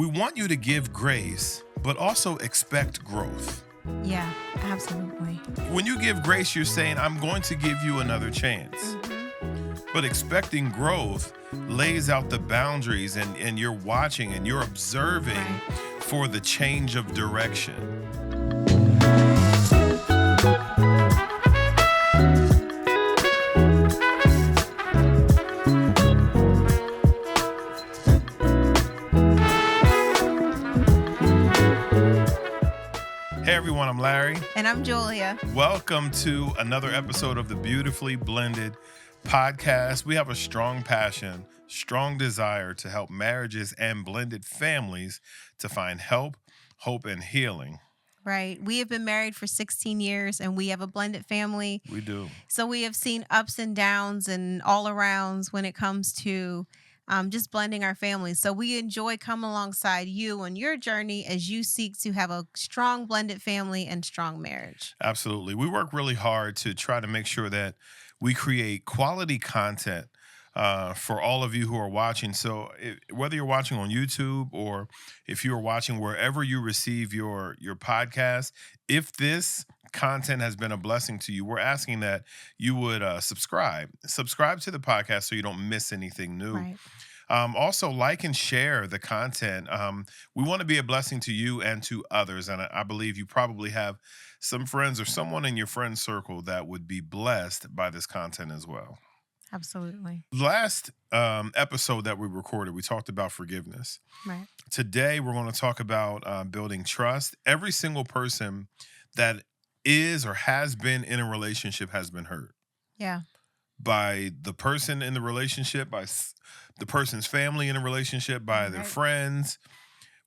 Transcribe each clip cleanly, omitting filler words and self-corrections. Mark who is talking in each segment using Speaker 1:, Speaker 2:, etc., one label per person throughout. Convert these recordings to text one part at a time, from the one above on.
Speaker 1: We want you to give grace, but also expect growth.
Speaker 2: Yeah, absolutely.
Speaker 1: When you give grace, you're saying, I'm going to give you another chance. But expecting growth lays out the boundaries, and you're watching and you're observing for the change of direction. Hey everyone, I'm Larry.
Speaker 2: And I'm Julia.
Speaker 1: Welcome to another episode of the Beautifully Blended podcast. We have a strong passion, strong desire to help marriages and blended families to find help, hope, and healing.
Speaker 2: Right. We have been married for 16 years and we have a blended family.
Speaker 1: We do.
Speaker 2: So we have seen ups and downs and all arounds when it comes to just blending our families. So we enjoy coming alongside you on your journey as you seek to have a strong blended family and strong marriage.
Speaker 1: Absolutely. We work really hard to try to make sure that we create quality content for all of you who are watching. So whether you're watching on YouTube or if you are watching wherever you receive your podcast, if this content has been a blessing to you, we're asking that you would subscribe to the podcast so you don't miss anything new.
Speaker 2: Right.
Speaker 1: Also, like and share the content. We want to be a blessing to you and to others. And I believe you probably have some friends or someone in your friend circle that would be blessed by this content as well.
Speaker 2: Absolutely.
Speaker 1: Last episode that we recorded, we talked about forgiveness.
Speaker 2: Right.
Speaker 1: Today, we're going to talk about building trust. Every single person that is or has been in a relationship has been hurt.
Speaker 2: Yeah.
Speaker 1: By the person in the relationship, by the person's family in a relationship, by their friends.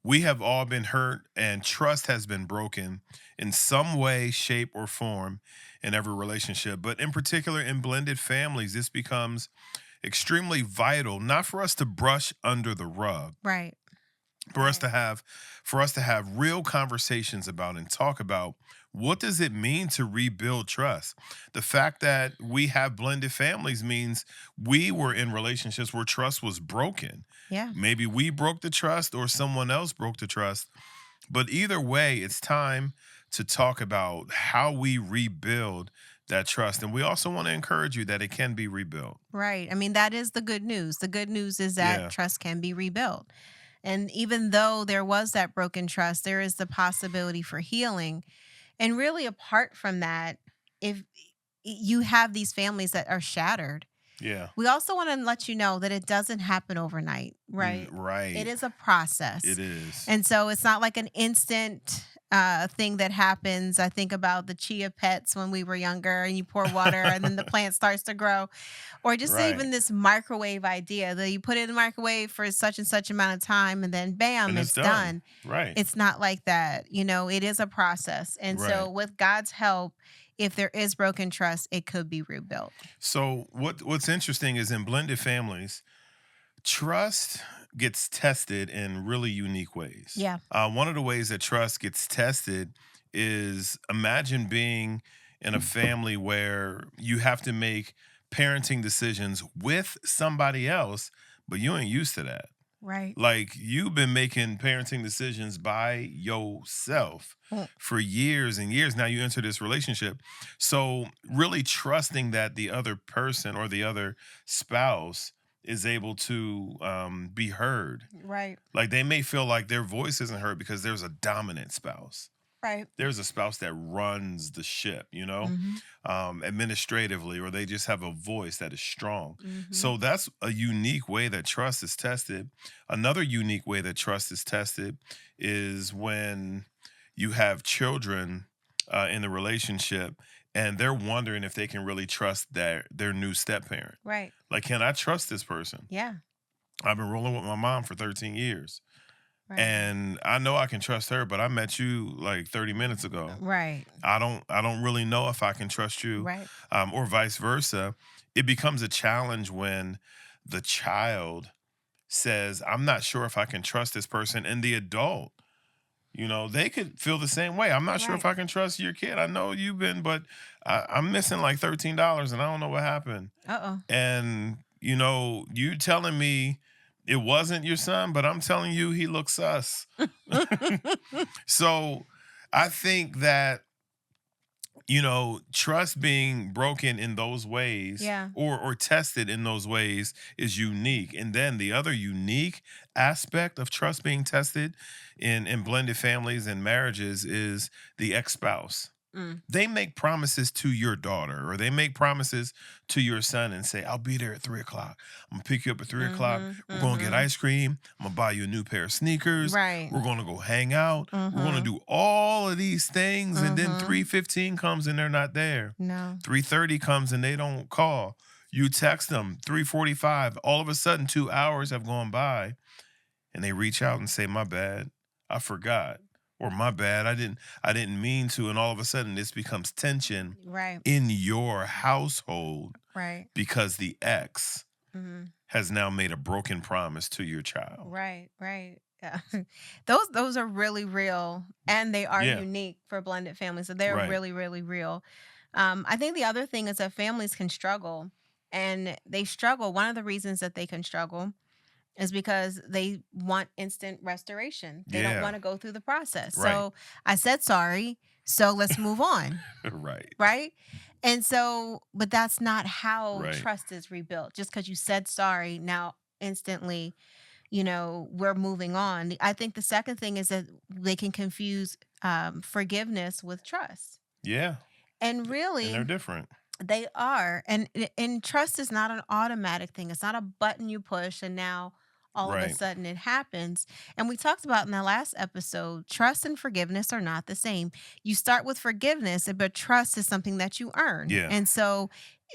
Speaker 1: We have all been hurt, and trust has been broken in some way, shape, or form in every relationship. But in particular, in blended families, this becomes extremely vital, not for us to brush under the rug.
Speaker 2: Right.
Speaker 1: For us to have real conversations about and talk about what does it mean to rebuild trust. The fact that we have blended families means we were in relationships where trust was broken.
Speaker 2: Yeah.
Speaker 1: Maybe we broke the trust or someone else broke the trust. But either way, it's time to talk about how we rebuild that trust. And we also want to encourage you that it can be rebuilt.
Speaker 2: Right. I mean, that is the good news. The good news is that trust can be rebuilt. And even though there was that broken trust, there is the possibility for healing. And really, apart from that, if you have these families that are shattered, we also want to let you know that it doesn't happen overnight, right?
Speaker 1: Right.
Speaker 2: It is a process.
Speaker 1: It is.
Speaker 2: And so it's not like an instant thing that happens. I think about the chia pets when we were younger and you pour water and then the plant starts to grow. Or just even this microwave idea that you put it in the microwave for such and such amount of time and then bam,
Speaker 1: And
Speaker 2: it's done.
Speaker 1: Right.
Speaker 2: It's not like that. You know, it is a process. And so with God's help, if there is broken trust, it could be rebuilt.
Speaker 1: So what's interesting is in blended families, trust gets tested in really unique ways.
Speaker 2: Yeah.
Speaker 1: One of the ways that trust gets tested is imagine being in a family where you have to make parenting decisions with somebody else, but you ain't used to that.
Speaker 2: Right.
Speaker 1: Like you've been making parenting decisions by yourself for years and years. Now you enter this relationship. So really trusting that the other person or the other spouse is able to be heard.
Speaker 2: Right.
Speaker 1: Like they may feel like their voice isn't heard because there's a dominant spouse.
Speaker 2: Right.
Speaker 1: There's a spouse that runs the ship, administratively, or they just have a voice that is strong. So that's a unique way that trust is tested. Another unique way that trust is tested is when you have children in the relationship and they're wondering if they can really trust their new step-parent.
Speaker 2: Right.
Speaker 1: Like, can I trust this person?
Speaker 2: Yeah.
Speaker 1: I've been rolling with my mom for 13 years.
Speaker 2: Right.
Speaker 1: And I know I can trust her, but I met you like 30 minutes ago.
Speaker 2: Right.
Speaker 1: I don't really know if I can trust you.
Speaker 2: Right.
Speaker 1: Or vice versa. It becomes a challenge when the child says, I'm not sure if I can trust this person. And the adult, they could feel the same way. I'm not sure if I can trust your kid. I know you've been, but I'm missing like $13 and I don't know what happened.
Speaker 2: Uh-oh.
Speaker 1: And, you telling me It wasn't your son, but I'm telling you, he looks sus. So I think that, trust being broken in those ways,
Speaker 2: Yeah.
Speaker 1: or tested in those ways, is unique. And then the other unique aspect of trust being tested in blended families and marriages is the ex-spouse.
Speaker 2: Mm.
Speaker 1: They make promises to your daughter, or they make promises to your son and say, I'll be there at 3 o'clock. I'm gonna pick you up at 3 o'clock.
Speaker 2: Mhm.
Speaker 1: We're gonna get
Speaker 2: Mhm.
Speaker 1: ice cream. I'm gonna buy you a new pair of sneakers.
Speaker 2: Right.
Speaker 1: We're gonna go hang out. We're gonna
Speaker 2: Mhm.
Speaker 1: do all of these things. And then
Speaker 2: Mhm.
Speaker 1: 3:15 comes and they're not there.
Speaker 2: No.
Speaker 1: 3:30 comes and they don't call. You text them 3:45. All of a sudden, 2 hours have gone by and they reach out and say, my bad, I forgot. Or my bad, I didn't mean to. And all of a sudden this becomes tension
Speaker 2: Right.
Speaker 1: in your household
Speaker 2: Right.
Speaker 1: because the ex
Speaker 2: Mhm.
Speaker 1: has now made a broken promise to your child.
Speaker 2: Right. Right. Yeah. Those are really real, and they are
Speaker 1: Yeah,
Speaker 2: unique for blended families. So they're
Speaker 1: right.
Speaker 2: really, really real. I think the other thing is that families can struggle, and they struggle. One of the reasons that they can struggle is because they want instant restoration. They don't
Speaker 1: Yeah,
Speaker 2: want to go through the process.
Speaker 1: right.
Speaker 2: So I said sorry, so let's move on,
Speaker 1: Right.
Speaker 2: right? And so, but that's not how
Speaker 1: Right.
Speaker 2: trust is rebuilt. Just because you said sorry, now instantly, we're moving on. I think the second thing is that they can confuse forgiveness with trust.
Speaker 1: Yeah.
Speaker 2: And
Speaker 1: And they're
Speaker 2: really,
Speaker 1: different.
Speaker 2: they are. And trust is not an automatic thing. It's not a button you push and now all of a
Speaker 1: Right.
Speaker 2: sudden it happens. And we talked about in the last episode, trust and forgiveness are not the same. You start with forgiveness, but trust is something that you earn.
Speaker 1: Yeah.
Speaker 2: And so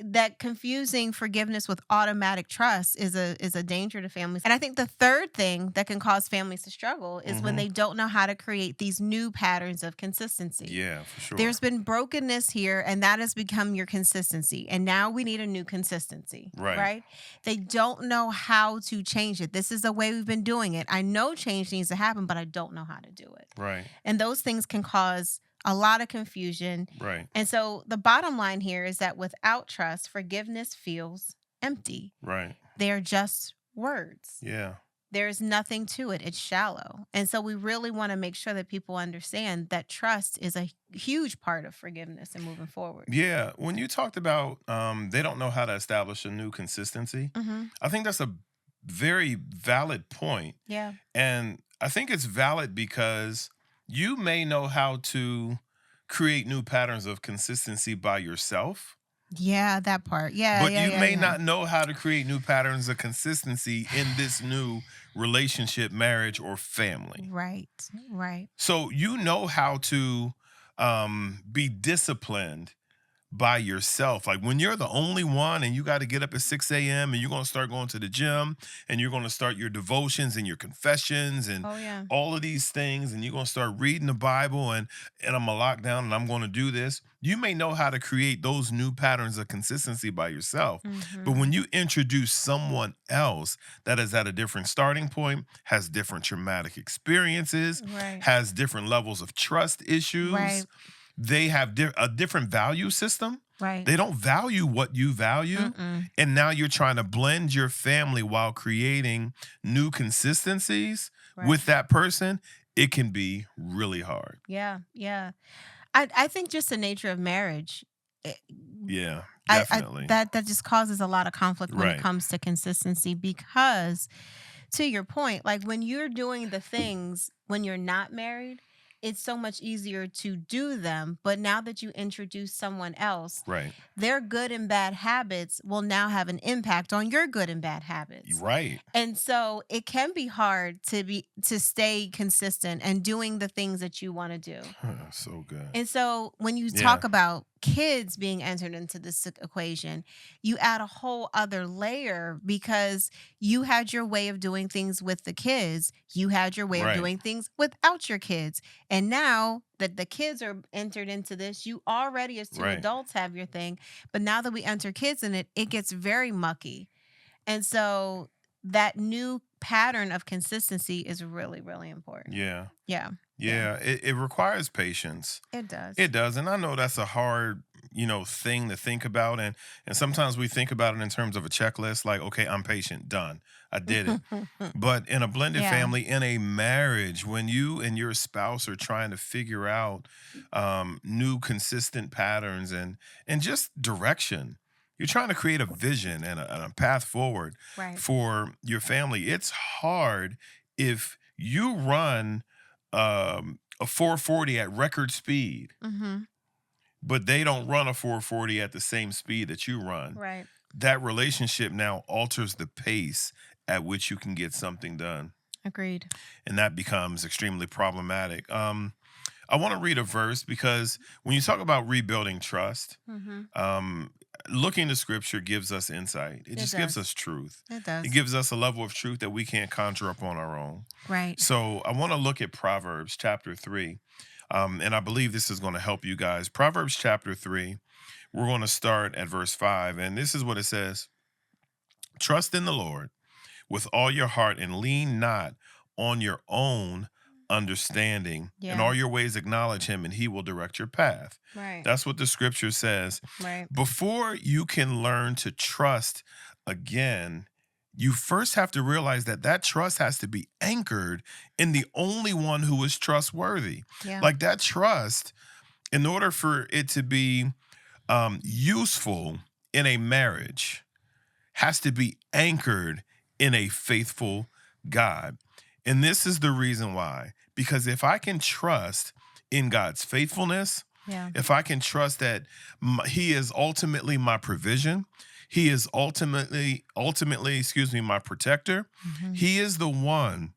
Speaker 2: that confusing forgiveness with automatic trust is a danger to families. And I think the third thing that can cause families to struggle is when
Speaker 1: Hmm.
Speaker 2: they don't know how to create these new patterns of consistency.
Speaker 1: Yeah, for sure.
Speaker 2: There's been brokenness here, and that has become your consistency. And now we need a new consistency,
Speaker 1: Right.
Speaker 2: right? They don't know how to change it. This is the way we've been doing it. I know change needs to happen, but I don't know how to do it.
Speaker 1: Right.
Speaker 2: And those things can cause a lot of confusion.
Speaker 1: Right.
Speaker 2: And so the bottom line here is that without trust, forgiveness feels empty.
Speaker 1: Right.
Speaker 2: They're just words.
Speaker 1: Yeah.
Speaker 2: There's nothing to it. It's shallow. And so we really want to make sure that people understand that trust is a huge part of forgiveness and moving forward.
Speaker 1: Yeah. When you talked about they don't know how to establish a new consistency,
Speaker 2: Hmm.
Speaker 1: I think that's a very valid point.
Speaker 2: Yeah.
Speaker 1: And I think it's valid because you may know how to create new patterns of consistency by yourself,
Speaker 2: Yeah, that part. Yeah,
Speaker 1: but
Speaker 2: yeah,
Speaker 1: you
Speaker 2: yeah,
Speaker 1: may
Speaker 2: yeah.
Speaker 1: not know how to create new patterns of consistency in this new relationship, marriage, or family.
Speaker 2: Right. Right.
Speaker 1: So you know how to be disciplined by yourself. Like when you're the only one and you got to get up at 6 a.m. and you're going to start going to the gym and you're going to start your devotions and your confessions and
Speaker 2: Oh yeah.
Speaker 1: all of these things, and you're going to start reading the Bible, and I'm going to lock down and I'm going to do this. You may know how to create those new patterns of consistency by yourself. But
Speaker 2: Hmm.
Speaker 1: when you introduce someone else that is at a different starting point, has different traumatic experiences,
Speaker 2: Right.
Speaker 1: has different levels of trust issues,
Speaker 2: Right.
Speaker 1: they have a different value system.
Speaker 2: Right.
Speaker 1: They don't value what you value.
Speaker 2: Mm-mm.
Speaker 1: And now you're trying to blend your family while creating new consistencies
Speaker 2: Right.
Speaker 1: with that person. It can be really hard.
Speaker 2: Yeah. Yeah. I think just the nature of marriage, it,
Speaker 1: Yeah,
Speaker 2: I
Speaker 1: definitely.
Speaker 2: that just causes a lot of conflict when it
Speaker 1: Right,
Speaker 2: comes to consistency because to your point, like when you're doing the things when you're not married, it's so much easier to do them. But now that you introduce someone else,
Speaker 1: right,
Speaker 2: their good and bad habits will now have an impact on your good and bad habits.
Speaker 1: right.
Speaker 2: And so it can be hard to stay consistent and doing the things that you want to do.
Speaker 1: So good.
Speaker 2: And so when you
Speaker 1: Yeah,
Speaker 2: talk about kids being entered into this equation, you add a whole other layer because you had your way of doing things with the kids. You had your way of
Speaker 1: right,
Speaker 2: doing things without your kids. And now that the kids are entered into this, you already, as two
Speaker 1: right.
Speaker 2: adults, have your thing. But now that we enter kids in it, it gets very mucky. And so that new pattern of consistency is really, really important.
Speaker 1: Yeah.
Speaker 2: Yeah. Yeah.
Speaker 1: Yeah. It requires patience.
Speaker 2: It does.
Speaker 1: It does, and I know that's a hard, thing to think about, and sometimes we think about it in terms of a checklist, like, okay, I'm patient, done, I did it. But in a blended
Speaker 2: Yeah.
Speaker 1: family, in a marriage, when you and your spouse are trying to figure out new consistent patterns and just direction, you're trying to create a vision and a path forward
Speaker 2: Right.
Speaker 1: for your family. It's hard if you run a 440 at record speed,
Speaker 2: Mhm.
Speaker 1: but they don't run a 440 at the same speed that you run.
Speaker 2: Right.
Speaker 1: That relationship now alters the pace at which you can get something done,
Speaker 2: Agreed.
Speaker 1: and that becomes extremely problematic. I want to read a verse because when you talk about rebuilding trust,
Speaker 2: Mhm.
Speaker 1: um, looking to scripture gives us insight. It
Speaker 2: It
Speaker 1: just gives
Speaker 2: does.
Speaker 1: us truth.
Speaker 2: It
Speaker 1: It
Speaker 2: does.
Speaker 1: gives us a level of truth that we can't conjure up on our own.
Speaker 2: Right.
Speaker 1: So I want to look at Proverbs chapter 3. And I believe this is going to help you guys. Proverbs chapter 3, we're going to start at verse 5. And this is what it says: Trust in the Lord with all your heart and lean not on your own understanding. In
Speaker 2: Yeah.
Speaker 1: all your ways, acknowledge him, and he will direct your path.
Speaker 2: Right.
Speaker 1: That's what the scripture says.
Speaker 2: Right.
Speaker 1: Before you can learn to trust again, you first have to realize that that trust has to be anchored in the only one who is trustworthy.
Speaker 2: Yeah.
Speaker 1: Like that trust, in order for it to be useful in a marriage, has to be anchored in a faithful God. And this is the reason why. Because if I can trust in God's faithfulness,
Speaker 2: Yeah.
Speaker 1: if I can trust that he is ultimately my provision, he is ultimately, excuse me, my protector,
Speaker 2: Mhm.
Speaker 1: he is the one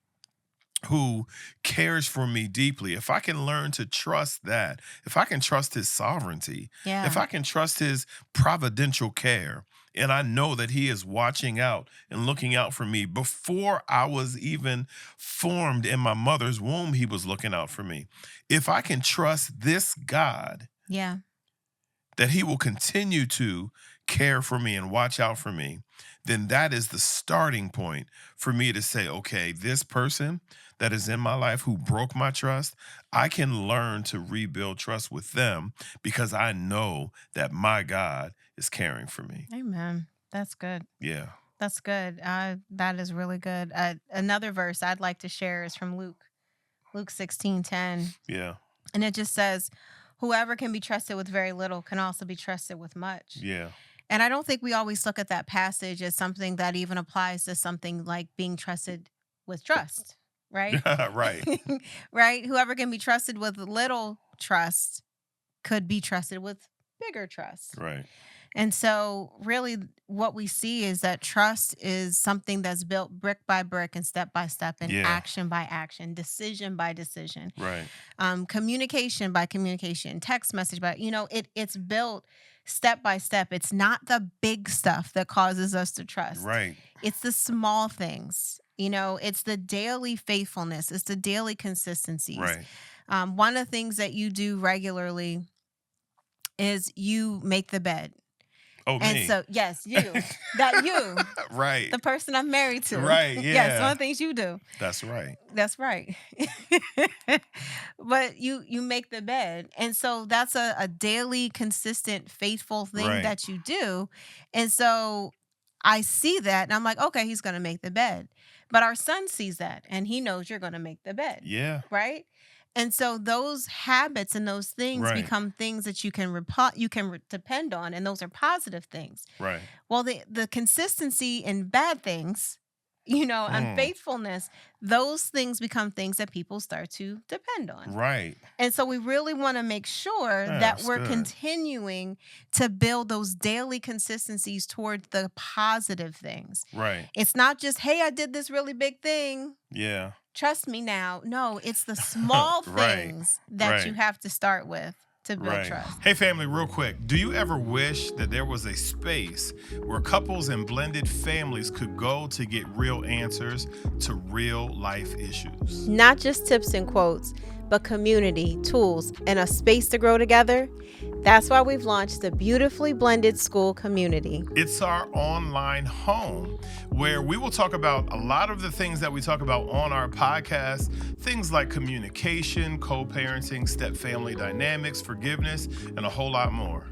Speaker 1: who cares for me deeply. If I can learn to trust that, if I can trust his sovereignty, if
Speaker 2: Yeah.
Speaker 1: I can trust his providential care, and I know that he is watching out and looking out for me before I was even formed in my mother's womb, he was looking out for me. If I can trust this God,
Speaker 2: Yeah.
Speaker 1: that he will continue to care for me and watch out for me, then that is the starting point for me to say, okay, this person that is in my life who broke my trust, I can learn to rebuild trust with them because I know that my God is caring for me.
Speaker 2: Amen. That's good.
Speaker 1: Yeah.
Speaker 2: That's good. That is really good. Another verse I'd like to share is from Luke 16:10.
Speaker 1: Yeah.
Speaker 2: And it just says, whoever can be trusted with very little can also be trusted with much.
Speaker 1: Yeah.
Speaker 2: And I don't think we always look at that passage as something that even applies to something like being trusted with trust, right?
Speaker 1: Right.
Speaker 2: Right? Whoever can be trusted with little trust could be trusted with bigger trust.
Speaker 1: Right.
Speaker 2: And so, really, what we see is that trust is something that's built brick by brick and step by step and
Speaker 1: Yeah.
Speaker 2: action by action, decision by decision,
Speaker 1: Right.
Speaker 2: communication by communication, text message by, it's built step by step. It's not the big stuff that causes us to trust,
Speaker 1: Right.
Speaker 2: it's the small things. It's the daily faithfulness, it's the daily consistencies.
Speaker 1: Right.
Speaker 2: One of the things that you do regularly is you make the bed.
Speaker 1: Oh,
Speaker 2: And
Speaker 1: me.
Speaker 2: so, yes, you,
Speaker 1: Right.
Speaker 2: the person I'm married to.
Speaker 1: Right.
Speaker 2: Yes, one
Speaker 1: Yeah.
Speaker 2: of the things you do.
Speaker 1: That's right.
Speaker 2: That's right. But you make the bed. And so that's a daily, consistent, faithful thing
Speaker 1: Right.
Speaker 2: that you do. And so I see that and I'm like, okay, he's going to make the bed. But our son sees that and he knows you're going to make the bed.
Speaker 1: Yeah.
Speaker 2: Right. And so those habits and those things
Speaker 1: Right.
Speaker 2: become things that you can depend on, and those are positive things.
Speaker 1: Right.
Speaker 2: Well, the consistency in bad things,
Speaker 1: Mm.
Speaker 2: unfaithfulness, those things become things that people start to depend on.
Speaker 1: Right.
Speaker 2: And so we really want to make sure
Speaker 1: Yeah,
Speaker 2: that
Speaker 1: that's
Speaker 2: we're
Speaker 1: good.
Speaker 2: continuing to build those daily consistencies toward the positive things.
Speaker 1: Right.
Speaker 2: It's not just, hey, I did this really big thing,
Speaker 1: Yeah.
Speaker 2: trust me now. No, it's the small
Speaker 1: Right.
Speaker 2: things that you
Speaker 1: Right.
Speaker 2: have to start with to build
Speaker 1: Right.
Speaker 2: trust.
Speaker 1: Hey, family, real quick. Do you ever wish that there was a space where couples and blended families could go to get real answers to real life issues?
Speaker 2: Not just tips and quotes, but community, tools, and a space to grow together. That's why we've launched the Beautifully Blended School Community.
Speaker 1: It's our online home where we will talk about a lot of the things that we talk about on our podcast, things like communication, co-parenting, step-family dynamics, forgiveness, and a whole lot more.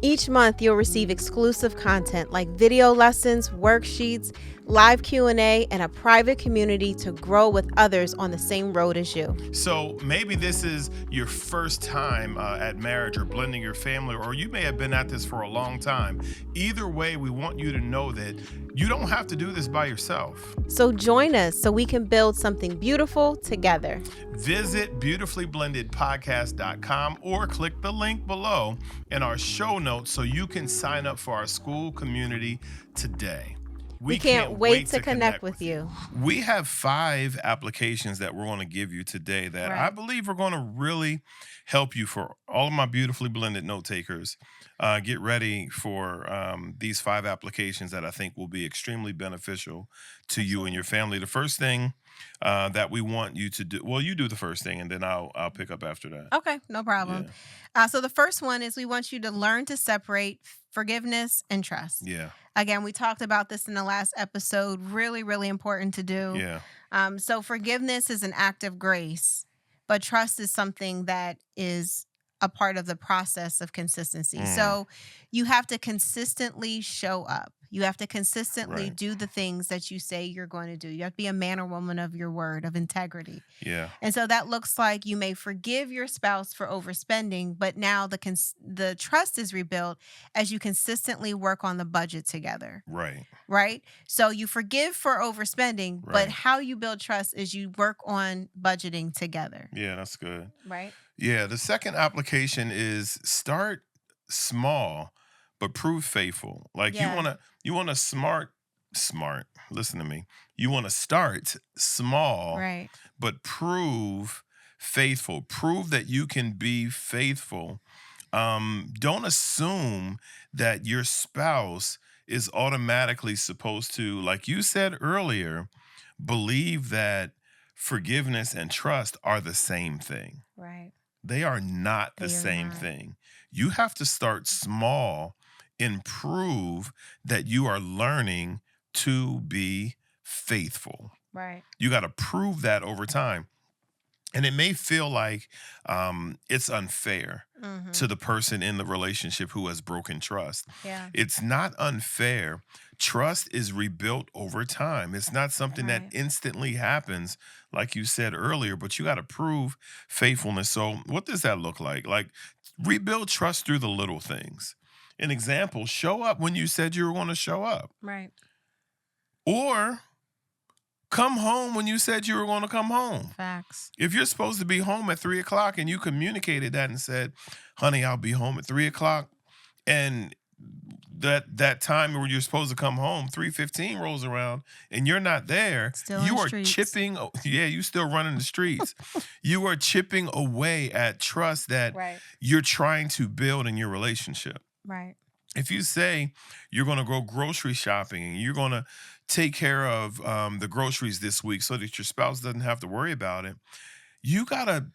Speaker 2: Each month, you'll receive exclusive content like video lessons, worksheets, live Q&A, and a private community to grow with others on the same road as you.
Speaker 1: So maybe this is your first time at marriage or blending your family, or you may have been at this for a long time. Either way, we want you to know that you don't have to do this by yourself.
Speaker 2: So join us so we can build something beautiful together.
Speaker 1: Visit beautifullyblendedpodcast.com or click the link below in our show notes so you can sign up for our school community today.
Speaker 2: We can't wait to connect with you.
Speaker 1: We have 5 applications that we're going to give you today that I believe are going to really help you. For all of my beautifully blended note takers, get ready for these 5 applications that I think will be extremely beneficial to you and your family. The first thing that we want you to do, well, you do the first thing and then I'll pick up after that.
Speaker 2: Okay, no problem. So the first one is we want you to learn to separate forgiveness and trust.
Speaker 1: Yeah.
Speaker 2: Again, we talked about this in the last episode. Really, really important to do.
Speaker 1: Yeah.
Speaker 2: So forgiveness is an act of grace, but trust is something that is a part of the process of consistency. So you have to consistently show up. You have to consistently do the things that you say you're going to do. You have to be a man or woman of your word, of integrity.
Speaker 1: Yeah.
Speaker 2: And so that looks like you may forgive your spouse for overspending, but now the trust is rebuilt as you consistently work on the budget together. Right? So you forgive for overspending, but how you build trust is you work on budgeting together.
Speaker 1: Yeah, that's good.
Speaker 2: Right?
Speaker 1: Yeah, the second application is start small but prove faithful. Like you want to smart, listen to me. You want to start small but prove faithful. Prove that you can be faithful. Don't assume that your spouse is automatically supposed to, like you said earlier, believe that forgiveness and trust are the same thing. They are not the same thing. You have to start small and prove that you are learning to be faithful. You got to prove that over time. And it may feel like it's unfair to the person in the relationship who has broken trust. It's not unfair. Trust is rebuilt over time. It's not something that instantly happens, like you said earlier, but you got to prove faithfulness. So what does that look like? Like, rebuild trust through the little things. An example, show up when you said you were going to show up. Or come home when you said you were going to come home.
Speaker 2: Facts.
Speaker 1: If you're supposed to be home at 3 o'clock and you communicated that and said, honey, I'll be home at 3 o'clock, and that time where you're supposed to come home, 3:15 rolls around and you're not there, you are chipping. Yeah, you still running the streets. You are chipping away at trust that you're trying to build in your relationship. If you say you're going to go grocery shopping and you're going to take care of the groceries this week so that your spouse doesn't have to worry about it, you gotta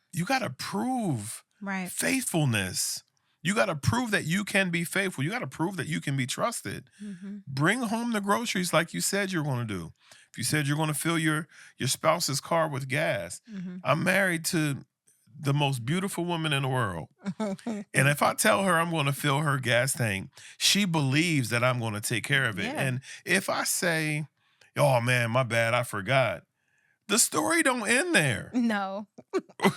Speaker 1: prove faithfulness. You got to prove that you can be faithful. You got to prove that you can be trusted. Bring home the groceries like you said you're going to do. If you said you're going to fill your spouse's car with gas, I'm married to the most beautiful woman in the world. And if I tell her I'm going to fill her gas tank, she believes that I'm going to take care of it. And if I say, oh man, my bad, I forgot, the story don't end there.
Speaker 2: No.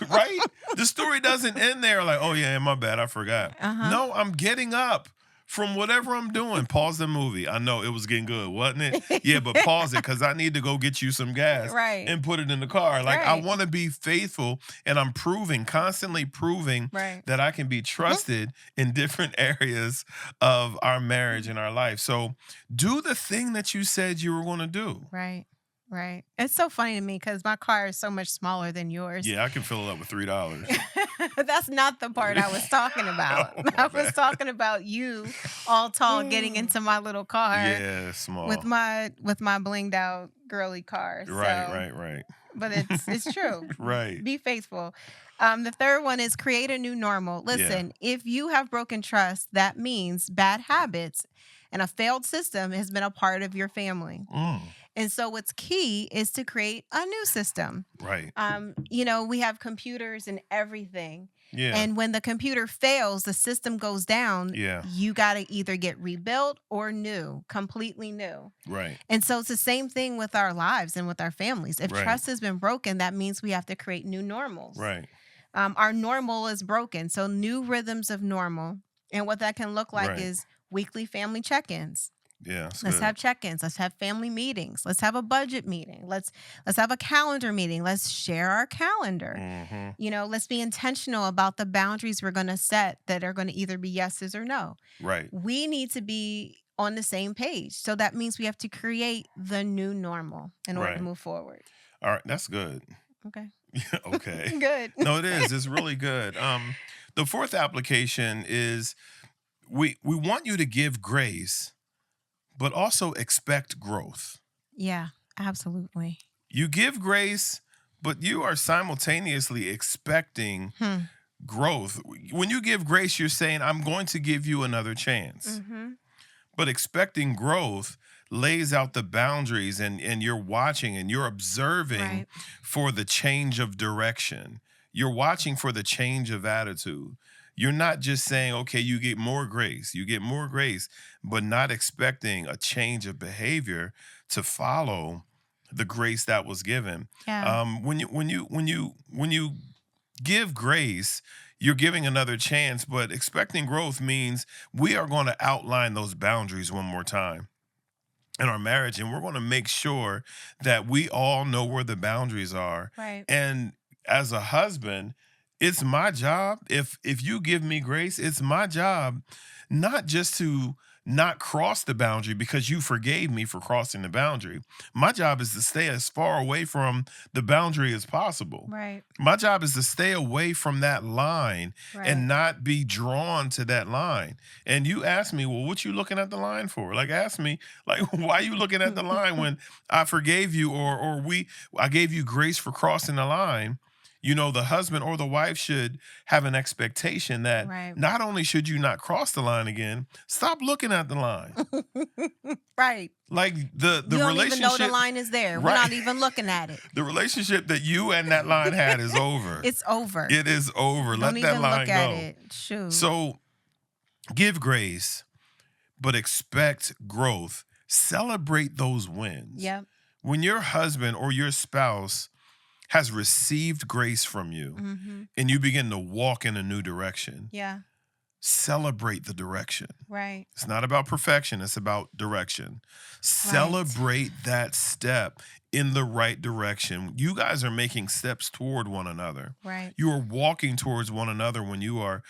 Speaker 1: Right? The story doesn't end there like, oh yeah, my bad, I forgot. No, I'm getting up from whatever I'm doing. Pause the movie. I know it was getting good, wasn't it? Yeah, but pause it because I need to go get you some gas and put it in the car. Like I want to be faithful, and I'm constantly proving that I can be trusted in different areas of our marriage and our life. So do the thing that you said you were going to do.
Speaker 2: Right. It's so funny to me because my car is so much smaller than yours.
Speaker 1: Yeah, I can fill it up with $3.
Speaker 2: That's not the part I was talking about. I was talking about you, all tall, getting into my little car.
Speaker 1: Yeah, small.
Speaker 2: With my blinged out girly car.
Speaker 1: Right.
Speaker 2: but it's true.
Speaker 1: Right.
Speaker 2: Be faithful. The third one is create a new normal.
Speaker 1: Yeah.
Speaker 2: Listen, if you have broken trust, that means bad habits and a failed system has been a part of your family.
Speaker 1: Mm.
Speaker 2: And so what's key is to create a new system.
Speaker 1: Right.
Speaker 2: We have computers and everything.
Speaker 1: Yeah.
Speaker 2: And when the computer fails, the system goes down,
Speaker 1: Yeah.
Speaker 2: you got to either get rebuilt or new, completely new.
Speaker 1: Right.
Speaker 2: And so it's the same thing with our lives and with our families. If
Speaker 1: Right.
Speaker 2: trust has been broken, that means we have to create new normals.
Speaker 1: Right.
Speaker 2: Our normal is broken. So new rhythms of normal. And what that can look like
Speaker 1: Right.
Speaker 2: is weekly family check-ins.
Speaker 1: Yeah, that's
Speaker 2: Let's
Speaker 1: good.
Speaker 2: have check-ins. Let's have family meetings. Let's have a budget meeting. Let's have a calendar meeting. Let's share our calendar.
Speaker 1: Mhm.
Speaker 2: Let's be intentional about the boundaries we're going to set that are going to either be yeses or no.
Speaker 1: Right.
Speaker 2: We need to be on the same page. So that means we have to create the new normal in order to
Speaker 1: Right.
Speaker 2: move forward.
Speaker 1: All right, that's good.
Speaker 2: Okay.
Speaker 1: Okay.
Speaker 2: Good.
Speaker 1: No, it is. It's really good. The fourth application is we want you to give grace, but also expect growth.
Speaker 2: Yeah, absolutely.
Speaker 1: You give grace, but you are simultaneously expecting
Speaker 2: Hmm.
Speaker 1: growth. When you give grace, you're saying, I'm going to give you another chance.
Speaker 2: Mhm.
Speaker 1: But expecting growth lays out the boundaries, and you're watching and you're observing
Speaker 2: Right.
Speaker 1: for the change of direction. You're watching for the change of attitude. You're not just saying, okay, you get more grace, but not expecting a change of behavior to follow the grace that was given.
Speaker 2: Yeah.
Speaker 1: When you give grace, you're giving another chance, but expecting growth means we are going to outline those boundaries one more time in our marriage, and we're going to make sure that we all know where the boundaries are.
Speaker 2: Right.
Speaker 1: And as a husband, it's my job, if you give me grace, it's my job not just to not cross the boundary because you forgave me for crossing the boundary. My job is to stay as far away from the boundary as possible.
Speaker 2: Right.
Speaker 1: My job is to stay away from that line
Speaker 2: Right.
Speaker 1: and not be drawn to that line. And you ask me, well, what you looking at the line for? Like, ask me, like, why you looking at the line when I forgave you, or I gave you grace for crossing the line? The husband or the wife should have an expectation that
Speaker 2: Right.
Speaker 1: not only should you not cross the line again, stop looking at the line.
Speaker 2: Right.
Speaker 1: Like the
Speaker 2: You don't even know the
Speaker 1: relationship,
Speaker 2: line is there. We're
Speaker 1: right?
Speaker 2: not even looking at it.
Speaker 1: The relationship that you and that line had is over.
Speaker 2: It's over.
Speaker 1: It is over.
Speaker 2: Don't
Speaker 1: Let that
Speaker 2: even
Speaker 1: line
Speaker 2: look at
Speaker 1: go.
Speaker 2: it. Shoot.
Speaker 1: So give grace, but expect growth. Celebrate those wins.
Speaker 2: Yep.
Speaker 1: When your husband or your spouse has received grace from you
Speaker 2: Mm-hmm.
Speaker 1: and you begin to walk in a new direction,
Speaker 2: Yeah.
Speaker 1: celebrate the direction.
Speaker 2: Right.
Speaker 1: It's not about perfection, it's about direction.
Speaker 2: Right.
Speaker 1: Celebrate that step in the right direction. You guys are making steps toward one another.
Speaker 2: Right.
Speaker 1: You are walking towards one another when you are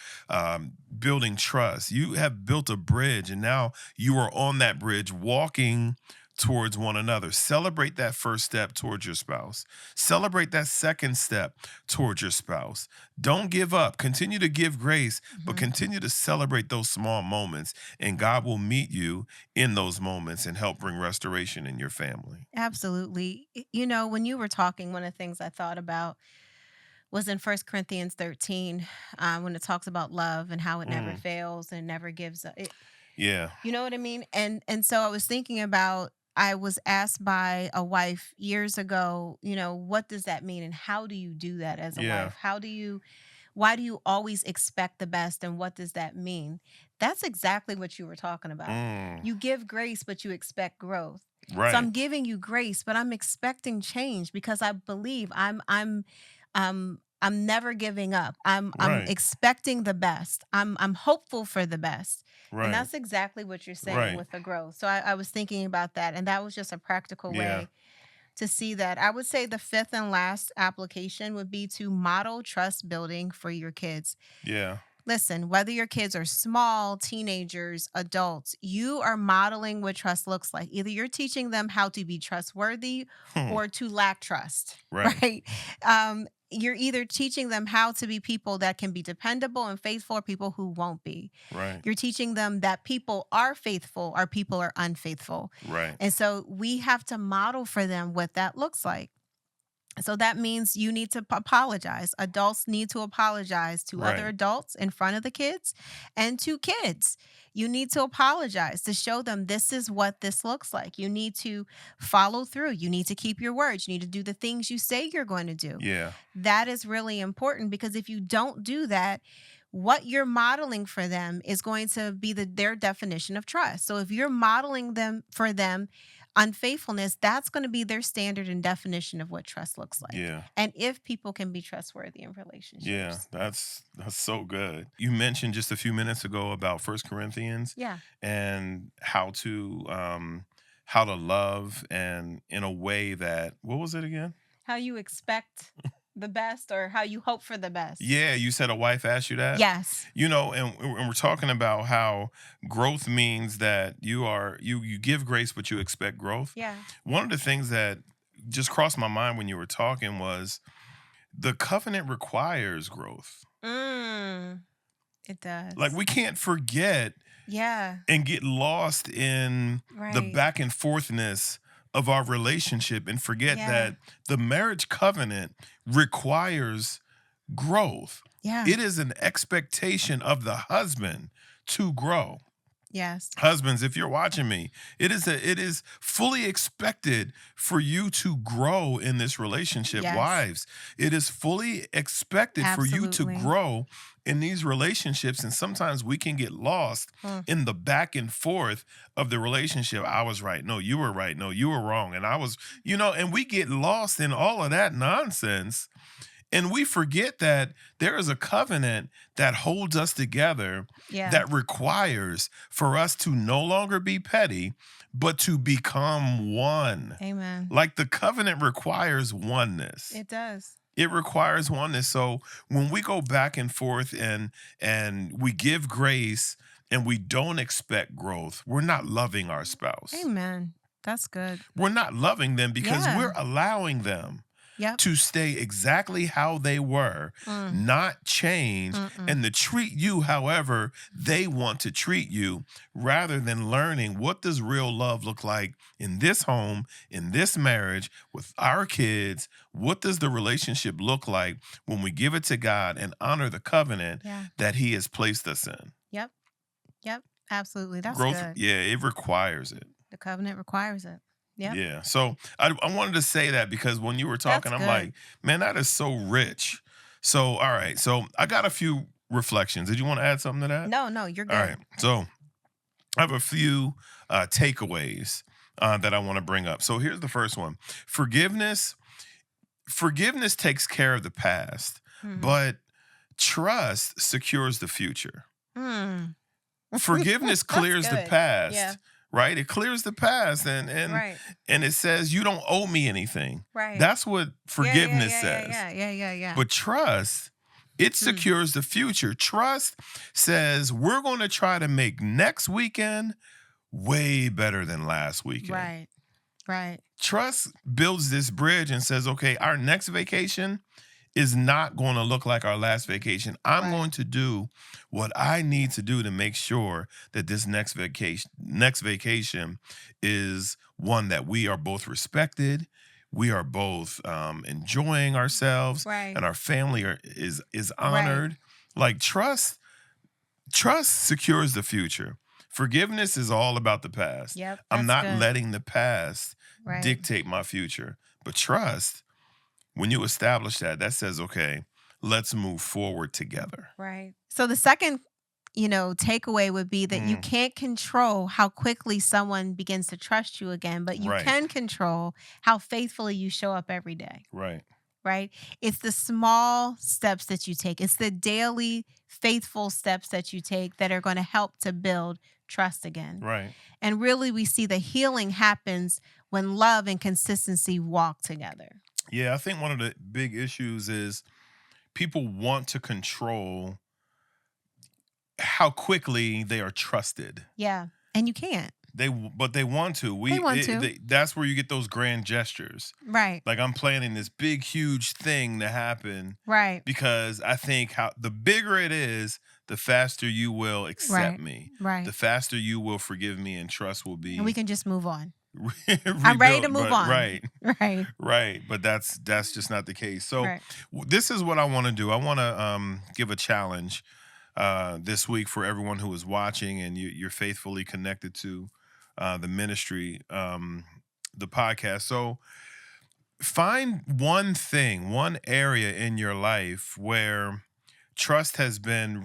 Speaker 1: building trust. You have built a bridge, and now you are on that bridge walking towards one another. Celebrate that first step towards your spouse. Celebrate that second step towards your spouse. Don't give up. Continue to give grace, but
Speaker 2: Mhm.
Speaker 1: continue to celebrate those small moments, and God will meet you in those moments and help bring restoration in your family.
Speaker 2: Absolutely. When you were talking, one of the things I thought about was in First Corinthians 13, when it talks about love and how it never
Speaker 1: Mm,
Speaker 2: fails and never gives up.
Speaker 1: yeah,
Speaker 2: You know what I mean? And so I was thinking about, I was asked by a wife years ago, what does that mean and how do you do that as a
Speaker 1: yeah.
Speaker 2: wife? Why do you always expect the best and what does that mean? That's exactly what you were talking about.
Speaker 1: Mm,
Speaker 2: You give grace but you expect growth. So
Speaker 1: right,
Speaker 2: I'm giving you grace but I'm expecting change because I believe I'm never giving up. I'm
Speaker 1: right,
Speaker 2: expecting the best. I'm hopeful for the best. And
Speaker 1: right,
Speaker 2: that's exactly what you're saying
Speaker 1: right.
Speaker 2: with the growth. So I was thinking about that, and that was just a practical
Speaker 1: Yeah,
Speaker 2: way to see that. I would say the fifth and last application would be to model trust building for your kids.
Speaker 1: yeah.
Speaker 2: Listen, whether your kids are small, teenagers, adults, you are modeling what trust looks like. Either you're teaching them how to be trustworthy
Speaker 1: Hmm,
Speaker 2: or to lack trust,
Speaker 1: right,
Speaker 2: right? You're either teaching them how to be people that can be dependable and faithful or people who won't be.
Speaker 1: right,
Speaker 2: You're teaching them that people are faithful or people are unfaithful.
Speaker 1: right.
Speaker 2: And so we have to model for them what that looks like. So that means you need to apologize. Adults need to apologize to other
Speaker 1: Right.
Speaker 2: adults in front of the kids and to kids. You need to apologize to show them this is what this looks like. You need to follow through. You need to keep your words. You need to do the things you say you're going to do.
Speaker 1: Yeah.
Speaker 2: That is really important because if you don't do that, what you're modeling for them is going to be their definition of trust. So if you're modeling them for them unfaithfulness, that's going to be their standard and definition of what trust looks like.
Speaker 1: Yeah.
Speaker 2: And if people can be trustworthy in
Speaker 1: Yeah,
Speaker 2: relationships.
Speaker 1: that's so good. You mentioned just a few minutes ago about First Corinthians
Speaker 2: Yeah.
Speaker 1: and how to love and in a way that what was it again?
Speaker 2: How you expect the best or how you hope for the best.
Speaker 1: Yeah, you said a wife asked you that.
Speaker 2: Yes.
Speaker 1: You know, and we're talking about how growth means that you give grace, but you expect growth.
Speaker 2: Yeah.
Speaker 1: One of the things that just crossed my mind when you were talking was the covenant requires growth.
Speaker 2: Mm, it
Speaker 1: Like
Speaker 2: does.
Speaker 1: we can't forget
Speaker 2: Yeah.
Speaker 1: and get lost in the
Speaker 2: Right.
Speaker 1: back and forthness of our relationship and forget
Speaker 2: Yeah.
Speaker 1: that the marriage covenant requires growth.
Speaker 2: Yeah.
Speaker 1: It is an expectation of the husband to grow.
Speaker 2: Yes.
Speaker 1: Husbands, if you're watching me, it is fully expected for you to grow in this relationship.
Speaker 2: Yes.
Speaker 1: Wives, it is fully expected for you to
Speaker 2: Absolutely.
Speaker 1: grow in these relationships. And sometimes we can get lost
Speaker 2: Mm.
Speaker 1: in the back and forth of the relationship. I was right. No, you were right. No, you were wrong. And I was, and we get lost in all of that nonsense. And we forget that there is a covenant that holds us together
Speaker 2: Yeah.
Speaker 1: that requires for us to no longer be petty, but to become one.
Speaker 2: Amen.
Speaker 1: Like the covenant requires oneness.
Speaker 2: It does.
Speaker 1: It requires oneness. So when we go back and forth and we give grace and we don't expect growth, we're not loving our spouse.
Speaker 2: Amen. That's good.
Speaker 1: We're not loving them because
Speaker 2: Yeah.
Speaker 1: we're allowing them
Speaker 2: Yep.
Speaker 1: to stay exactly how they were,
Speaker 2: Mm.
Speaker 1: not change,
Speaker 2: Mm-mm.
Speaker 1: and to treat you however they want to treat you, rather than learning what does real love look like in this home, in this marriage, with our kids. What does the relationship look like when we give it to God and honor the covenant
Speaker 2: Yeah.
Speaker 1: that He has placed us in?
Speaker 2: Yep. Yep. Absolutely. That's
Speaker 1: Growth,
Speaker 2: good.
Speaker 1: yeah, it requires it.
Speaker 2: The covenant requires it. Yep.
Speaker 1: Yeah. So I wanted to say that because when you were
Speaker 2: That's
Speaker 1: talking, I'm
Speaker 2: good.
Speaker 1: like, man, that is so rich. So, all right. So I got a few reflections. Did you want to add something to that?
Speaker 2: No, no, you're
Speaker 1: All right.
Speaker 2: good.
Speaker 1: So I have a few takeaways that I want to bring up. So here's the first one. Forgiveness takes care of the past,
Speaker 2: Mhm.
Speaker 1: but trust secures the future.
Speaker 2: Mm.
Speaker 1: Forgiveness
Speaker 2: That's
Speaker 1: clears the
Speaker 2: good. Yeah.
Speaker 1: past, right? It clears the past and
Speaker 2: Right.
Speaker 1: and it says you don't owe me anything.
Speaker 2: Right.
Speaker 1: That's what
Speaker 2: Yeah, yeah,
Speaker 1: forgiveness
Speaker 2: yeah, yeah,
Speaker 1: says.
Speaker 2: yeah, yeah, yeah, yeah.
Speaker 1: But trust, it
Speaker 2: Mm.
Speaker 1: secures the future. Trust says we're going to try to make next weekend way better than last weekend.
Speaker 2: Right. Right.
Speaker 1: Trust builds this bridge and says, okay, our next vacation is not going to look like our last vacation. I'm
Speaker 2: Right.
Speaker 1: going to do what I need to do to make sure that this next vacation is one that we are both respected, we are both enjoying ourselves,
Speaker 2: Right.
Speaker 1: and our family is
Speaker 2: Right.
Speaker 1: honored. Like trust secures the future. Forgiveness is all about the past.
Speaker 2: Yep.
Speaker 1: I'm
Speaker 2: That's
Speaker 1: not
Speaker 2: good.
Speaker 1: letting the past
Speaker 2: Right.
Speaker 1: dictate my future. But trust, when you establish that, that says, okay, let's move forward together.
Speaker 2: Right. So the second, takeaway would be that you
Speaker 1: Mm,
Speaker 2: can't control how quickly someone begins to trust you again, but you
Speaker 1: right,
Speaker 2: can control how faithfully you show up every day.
Speaker 1: right,
Speaker 2: Right? It's the small steps that you take. It's the daily faithful steps that you take that are going to help to build trust again.
Speaker 1: right.
Speaker 2: And really we see the healing happens when love and consistency walk together.
Speaker 1: Yeah, I think one of the big issues is people want to control how quickly they are trusted.
Speaker 2: Yeah. And you can't.
Speaker 1: But they want to.
Speaker 2: They want to.
Speaker 1: That's where you get those grand gestures.
Speaker 2: Right.
Speaker 1: Like I'm planning this big, huge thing to happen
Speaker 2: Right.
Speaker 1: because I think how the bigger it is, the faster you will accept
Speaker 2: Right.
Speaker 1: me.
Speaker 2: Right.
Speaker 1: The faster you will forgive me and trust will
Speaker 2: And we
Speaker 1: be
Speaker 2: can just move on. I'm ready to
Speaker 1: rebuilt.
Speaker 2: move
Speaker 1: But
Speaker 2: on.
Speaker 1: right,
Speaker 2: Right.
Speaker 1: right. But that's just not the case. So
Speaker 2: Right.
Speaker 1: this is what I want to do. I want to give a challenge this week for everyone who is watching and you're faithfully connected to the ministry, the podcast. So find one thing, one area in your life where trust has been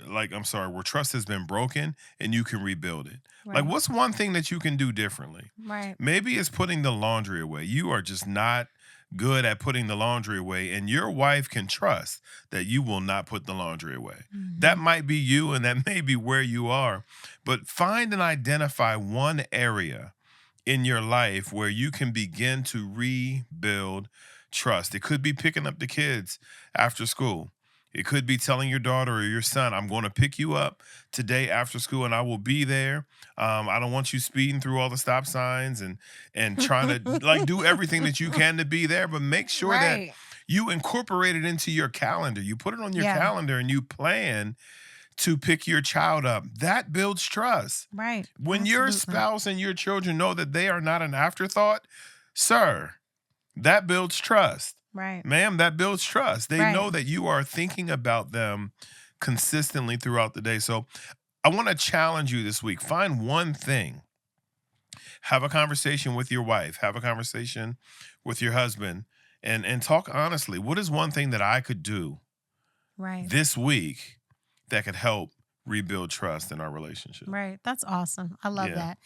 Speaker 1: I'm sorry, where trust has been broken and you can rebuild it. Like,
Speaker 2: Right.
Speaker 1: what's one thing that you can do differently?
Speaker 2: Right.
Speaker 1: Maybe it's putting the laundry away. You are just not good at putting the laundry away, and your wife can trust that you will not put the laundry away. That
Speaker 2: Mhm.
Speaker 1: might be you, and that may be where you are. But find and identify one area in your life where you can begin to rebuild trust. It could be picking up the kids after school. It could be telling your daughter or your son, I'm going to pick you up today after school and I will be there. I don't want you speeding through all the stop signs and trying to like do everything that you can to be there, but make sure that
Speaker 2: Right.
Speaker 1: you incorporate it into your calendar. You put it on your
Speaker 2: Yeah.
Speaker 1: calendar and you plan to pick your child up. That builds trust.
Speaker 2: Right.
Speaker 1: When your
Speaker 2: Absolutely.
Speaker 1: spouse and your children know that they are not an afterthought, sir, that builds trust.
Speaker 2: Right.
Speaker 1: Ma'am, that builds trust. They
Speaker 2: Right.
Speaker 1: know that you are thinking about them consistently throughout the day. So I want to challenge you this week. Find one thing. Have a conversation with your wife, have a conversation with your husband, and talk honestly. What is one thing that I could do
Speaker 2: Right.
Speaker 1: this week that could help rebuild trust in our relationship?
Speaker 2: Right. That's awesome. I love
Speaker 1: Yeah.
Speaker 2: that.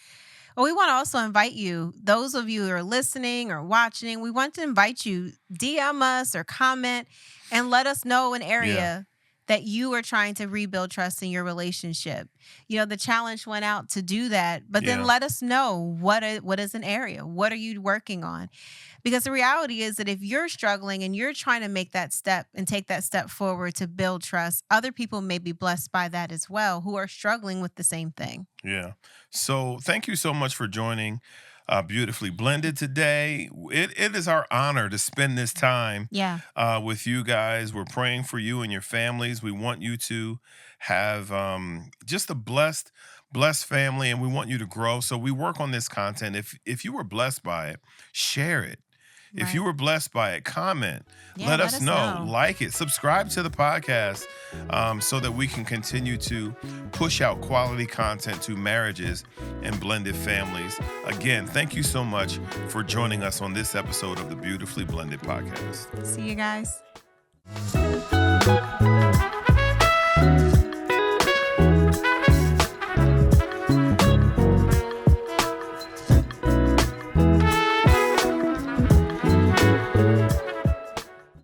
Speaker 2: Well, we want to also invite you, those of you who are listening or watching, we want to invite you, DM us or comment and let us know an
Speaker 1: Yeah.
Speaker 2: area that you are trying to rebuild trust in your relationship. You know, the challenge went out to do that, but then
Speaker 1: Yeah.
Speaker 2: let us know what is an area? What are you working on? Because the reality is that if you're struggling and you're trying to make that step and take that step forward to build trust, other people may be blessed by that as well who are struggling with the same thing.
Speaker 1: Yeah. So thank you so much for joining Beautifully Blended today. It is our honor to spend this time
Speaker 2: Yeah.
Speaker 1: with you guys. We're praying for you and your families. We want you to have just a blessed family, and we want you to grow. So we work on this content. If you were blessed by it, share it. If you
Speaker 2: Right.
Speaker 1: were blessed by it, comment.
Speaker 2: Yeah,
Speaker 1: Let
Speaker 2: let
Speaker 1: us
Speaker 2: us
Speaker 1: know.
Speaker 2: know.
Speaker 1: Like it. Subscribe to the podcast so that we can continue to push out quality content to marriages and blended families. Again, thank you so much for joining us on this episode of the Beautifully Blended podcast.
Speaker 2: See you guys.